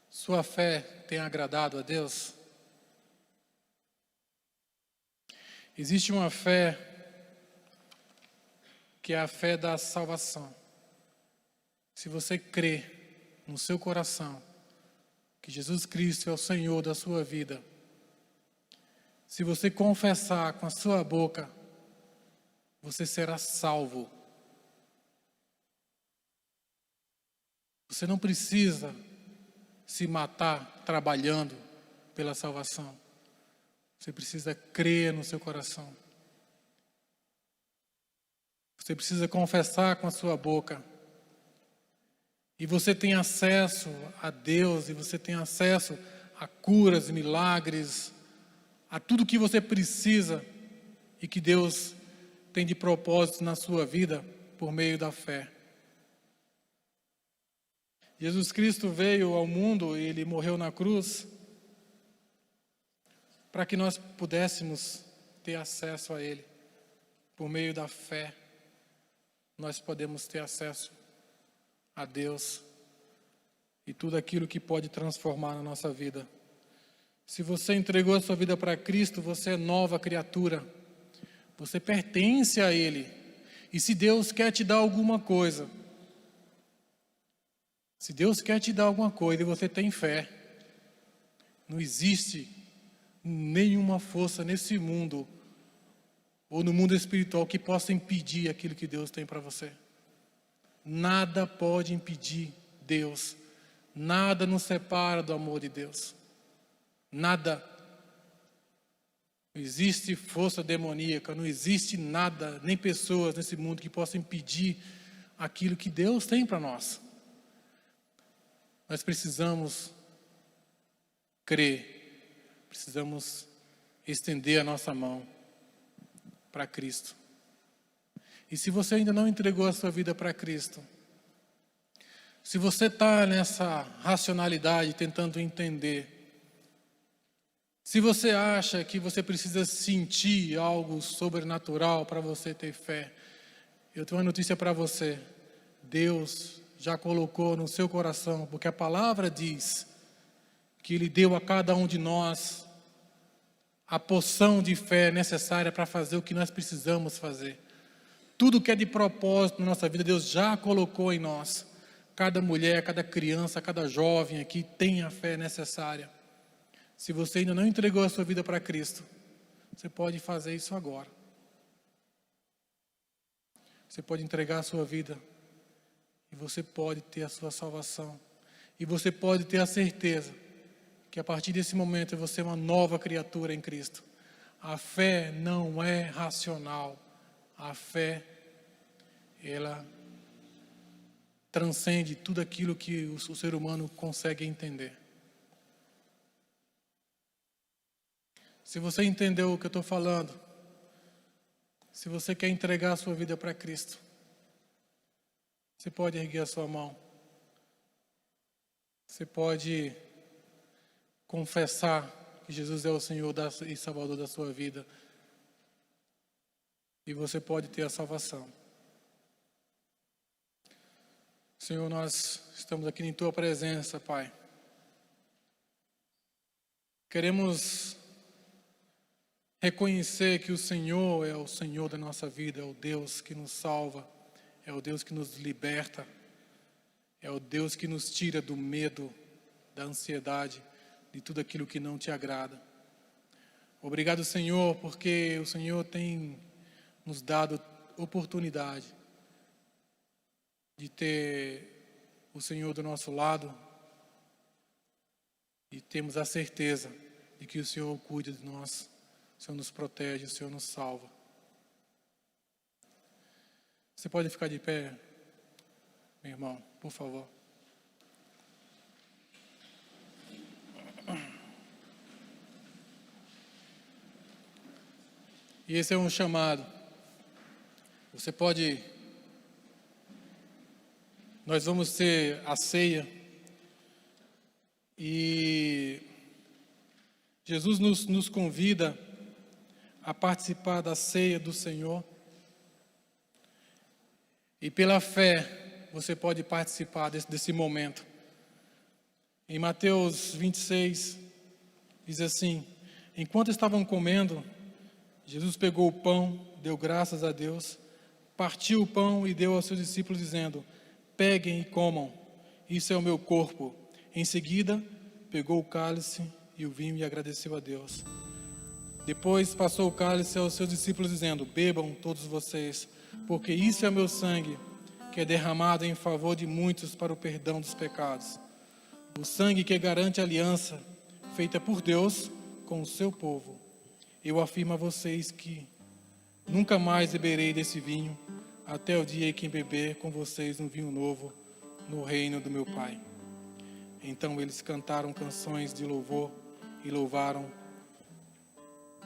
Sua fé tem agradado a Deus? Existe uma fé que é a fé da salvação. Se você crê no seu coração que Jesus Cristo é o Senhor da sua vida, se você confessar com a sua boca, você será salvo. Você não precisa se matar trabalhando pela salvação. Você precisa crer no seu coração. Você precisa confessar com a sua boca. E você tem acesso a Deus, e você tem acesso a curas, milagres, a tudo que você precisa e que Deus tem de propósito na sua vida por meio da fé. Jesus Cristo veio ao mundo e Ele morreu na cruz para que nós pudéssemos ter acesso a Ele. Por meio da fé, nós podemos ter acesso a Deus. e tudo aquilo que pode transformar na nossa vida. Se você entregou a sua vida para Cristo, você é nova criatura. Você pertence a Ele. E se Deus quer te dar alguma coisa, e você tem fé, não existe nenhuma força nesse mundo ou no mundo espiritual que possa impedir aquilo que Deus tem para você. Nada pode impedir Deus. Nada nos separa do amor de Deus. Nada. Não existe força demoníaca, não existe nada, nem pessoas nesse mundo que possam impedir aquilo que Deus tem para nós. Nós precisamos crer, precisamos estender a nossa mão para Cristo. E se você ainda não entregou a sua vida para Cristo, se você está nessa racionalidade tentando entender, se você acha que você precisa sentir algo sobrenatural para você ter fé, eu tenho uma notícia para você. Deus já colocou no seu coração, porque a palavra diz que Ele deu a cada um de nós a porção de fé necessária para fazer o que nós precisamos fazer. Tudo que é de propósito na nossa vida, Deus já colocou em nós. Cada mulher, cada criança, cada jovem aqui tem a fé necessária. Se você ainda não entregou a sua vida para Cristo, você pode fazer isso agora. Você pode entregar a sua vida e você pode ter a sua salvação. E você pode ter a certeza que a partir desse momento você é uma nova criatura em Cristo. A fé não é racional. A fé, ela transcende tudo aquilo que o ser humano consegue entender. Se você entendeu o que eu estou falando, se você quer entregar a sua vida para Cristo, você pode erguer a sua mão. Você pode confessar que Jesus é o Senhor e Salvador da sua vida. E você pode ter a salvação. Senhor, nós estamos aqui em Tua presença, Pai. Queremos reconhecer que o Senhor é o Senhor da nossa vida, é o Deus que nos salva, é o Deus que nos liberta, é o Deus que nos tira do medo, da ansiedade, de tudo aquilo que não Te agrada. Obrigado, Senhor, porque o Senhor tem nos dado oportunidade de ter o Senhor do nosso lado e temos a certeza de que o Senhor cuida de nós, o Senhor nos protege, o Senhor nos salva. Você pode ficar de pé, meu irmão, por favor. E esse é um chamado. Você pode... Nós vamos ter a ceia. E Jesus nos convida a participar da ceia do Senhor. E pela fé, você pode participar desse momento. Em Mateus 26, diz assim: enquanto estavam comendo, Jesus pegou o pão, deu graças a Deus, partiu o pão e deu aos seus discípulos, dizendo: peguem e comam, isso é o meu corpo. Em seguida, pegou o cálice e o vinho e agradeceu a Deus. Depois passou o cálice aos seus discípulos, dizendo: bebam todos vocês, porque isso é o meu sangue, que é derramado em favor de muitos para o perdão dos pecados. O sangue que garante a aliança feita por Deus com o seu povo. Eu afirmo a vocês que nunca mais beberei desse vinho, até o dia em que beber com vocês um vinho novo no reino do meu Pai. Então eles cantaram canções de louvor e louvaram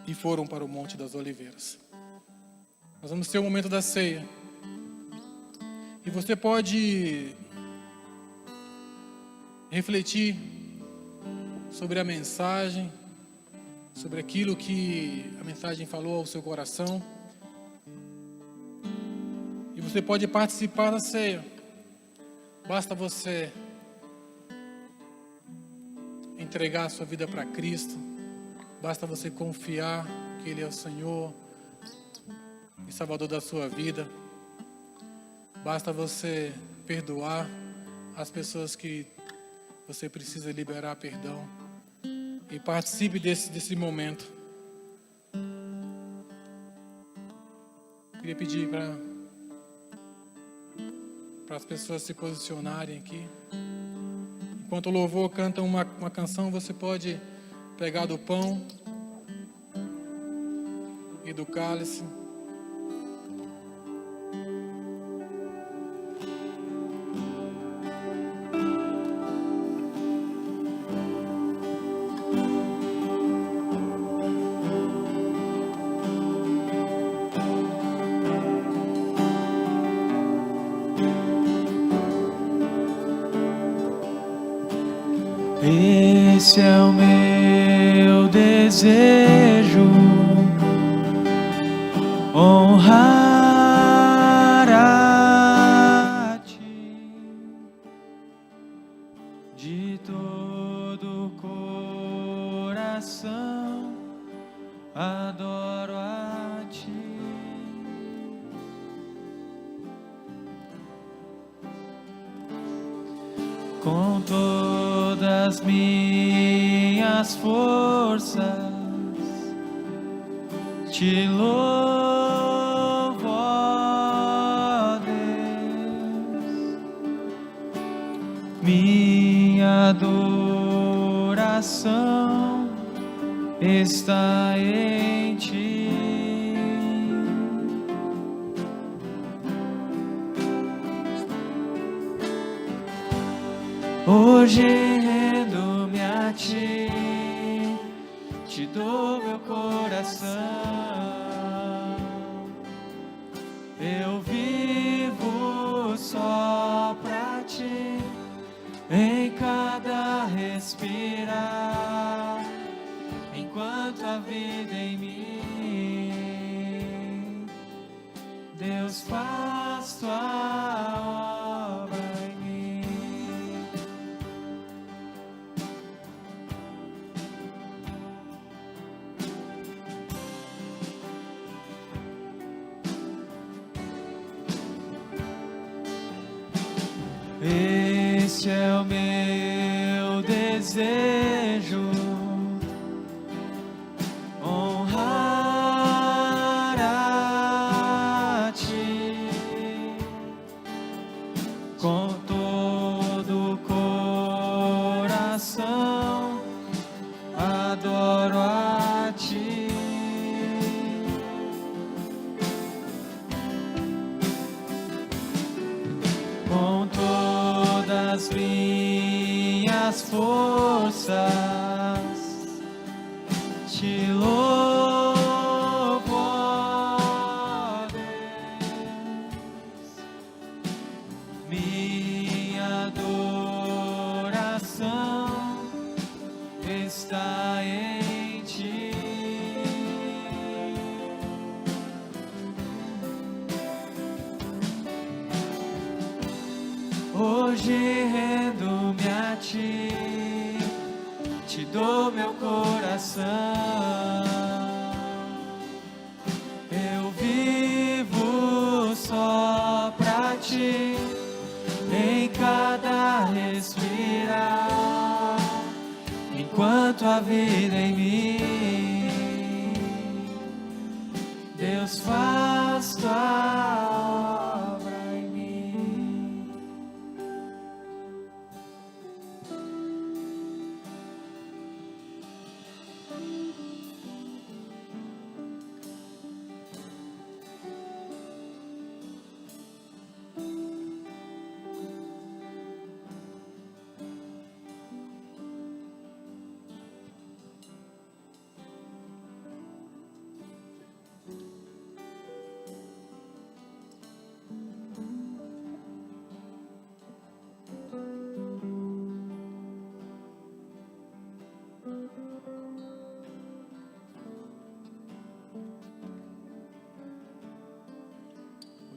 e foram para o Monte das Oliveiras. Nós vamos ter o momento da ceia. E você pode refletir sobre a mensagem, sobre aquilo que a mensagem falou ao seu coração. E você pode participar da ceia. Basta você entregar a sua vida para Cristo. Basta você confiar que Ele é o Senhor e Salvador da sua vida. Basta você perdoar as pessoas que você precisa liberar perdão. E participe desse momento. Queria pedir para as pessoas se posicionarem aqui. Enquanto o louvor canta uma canção, você pode pegar do pão e do cálice. Esse é o meu desejo, honrar a Ti de todo o coração, adoro a Ti. Com todas minhas forças te louvo, ó Deus. Minha adoração está em Ti. Hoje rendo-me a Ti, te dou meu coração. Eu vivo só pra Ti, em cada respirar, enquanto a vida em mim. Deus, faz Tua obra em mim. Este é o meu desejo, honrar a Ti com todo o coração, adoro a Ti. Com todas minhas forças te louvo, ó Deus. Minha adoração está em Ti. Hoje rendo-me a Ti, te dou meu coração. Eu vivo só pra Ti, em cada respirar, enquanto a vida em mim. Deus, faz Tua obra em mim.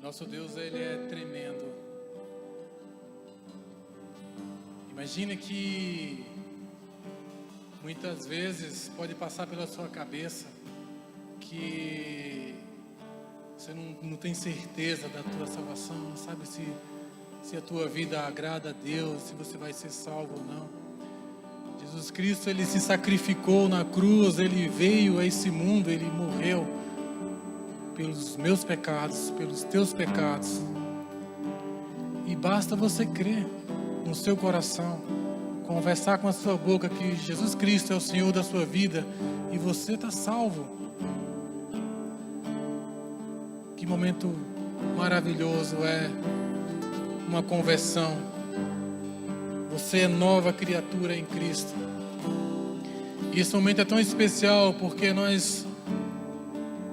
Nosso Deus, Ele é tremendo. Imagina que Muitas vezes pode passar pela sua cabeça que você não tem certeza da tua salvação, não sabe se a tua vida agrada a Deus, se você vai ser salvo ou não. Jesus Cristo, Ele se sacrificou na cruz, Ele veio a esse mundo, Ele morreu pelos meus pecados, pelos teus pecados. E basta você crer no seu coração, conversar com a sua boca que Jesus Cristo é o Senhor da sua vida e você está salvo. Que momento maravilhoso é uma conversão. Você é nova criatura em Cristo. E esse momento é tão especial porque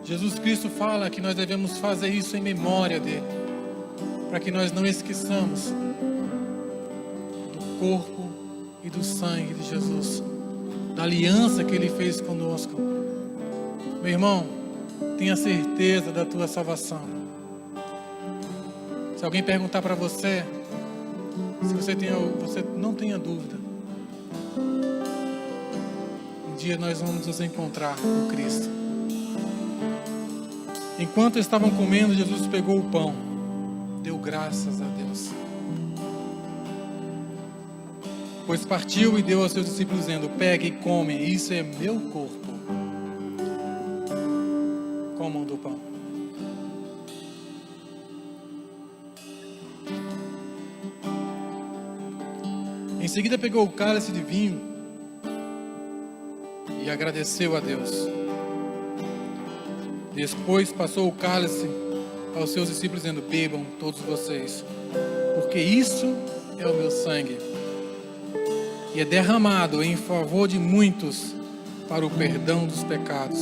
Jesus Cristo fala que nós devemos fazer isso em memória dele, para que nós não esqueçamos do corpo e do sangue de Jesus, da aliança que Ele fez conosco. Meu irmão, tenha certeza da tua salvação. Se alguém perguntar para você, se você não tenha dúvida. Um dia nós vamos nos encontrar com Cristo. Enquanto estavam comendo, Jesus pegou o pão, deu graças a Deus. Pois partiu e deu aos seus discípulos, dizendo: pegue e come, isso é meu corpo. Comam do pão. Em seguida pegou o cálice de vinho e agradeceu a Deus. Depois passou o cálice aos seus discípulos, dizendo: bebam todos vocês, porque isso é o meu sangue, e é derramado em favor de muitos para o perdão dos pecados.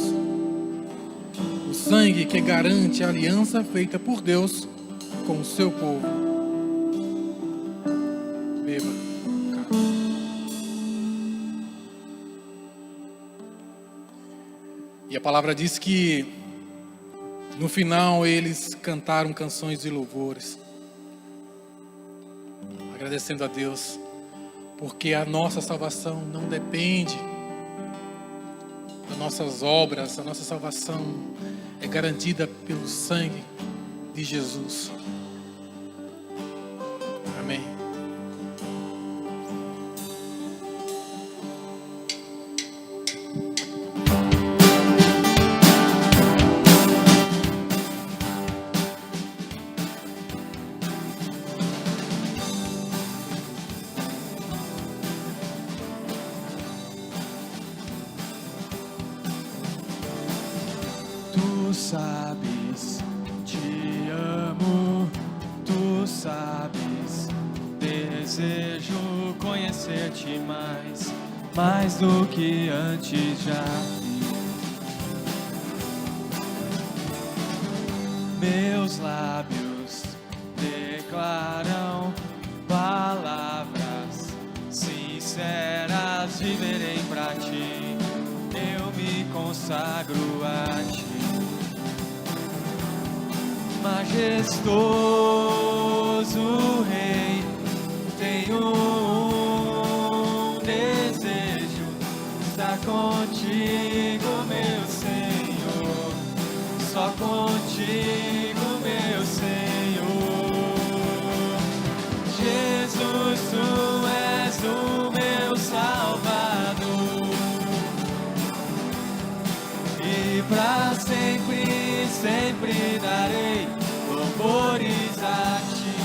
O sangue que garante a aliança feita por Deus com o seu povo. Beba. E a palavra diz que no final eles cantaram canções de louvores, agradecendo a Deus, porque a nossa salvação não depende das nossas obras, a nossa salvação é garantida pelo sangue de Jesus. Amém. Tu sabes, te amo, tu sabes, desejo conhecer-te mais do que antes já vi. Meus lábios declaram palavras sinceras, viverei pra ti, eu me consagro a ti. Majestoso Rei, tenho um desejo, estar contigo, meu Senhor, só contigo, meu Senhor. Jesus, tu és o meu Salvador, e pra sempre, sempre darei louvores a ti.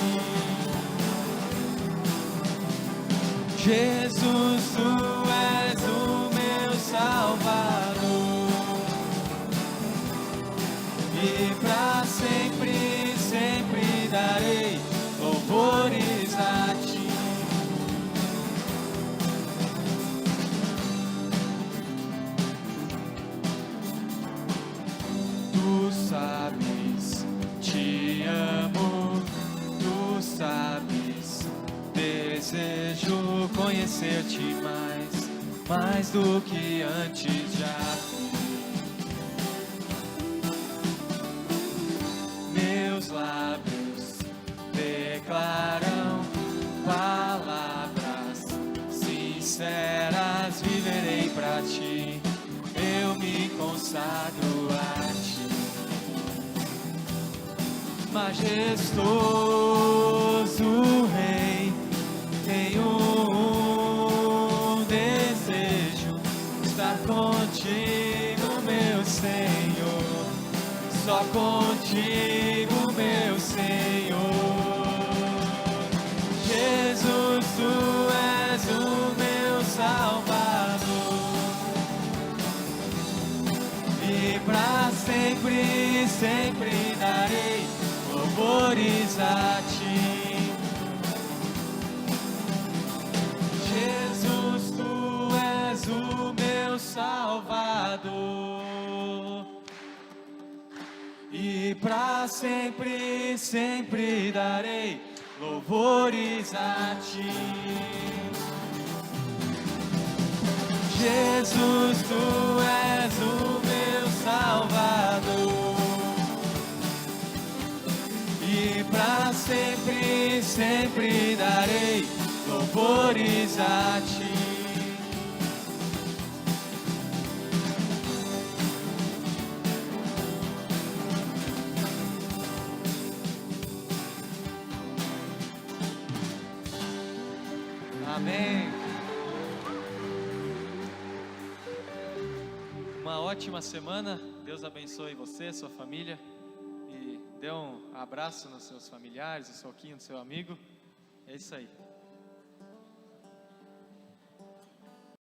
Jesus, tu és o meu Salvador, e pra sempre, sempre darei louvores a ti. Tu sabes, te amo, tu sabes, desejo conhecer-te mais do que antes já fui. Meus lábios declaram palavras sinceras, viverei pra Majestoso Rei, tenho um desejo, estar contigo, meu Senhor, só contigo, meu Senhor. Jesus, tu és o meu Salvador, e pra sempre, sempre darei louvores a ti. Jesus, tu és o meu Salvador, e pra sempre, sempre darei louvores a ti. Jesus, tu és o meu Salvador, e pra sempre, sempre darei louvores a ti. Amém. Uma ótima semana. Deus abençoe você, sua família. E dê um abraço nos seus familiares, um soquinho no seu amigo. É isso aí.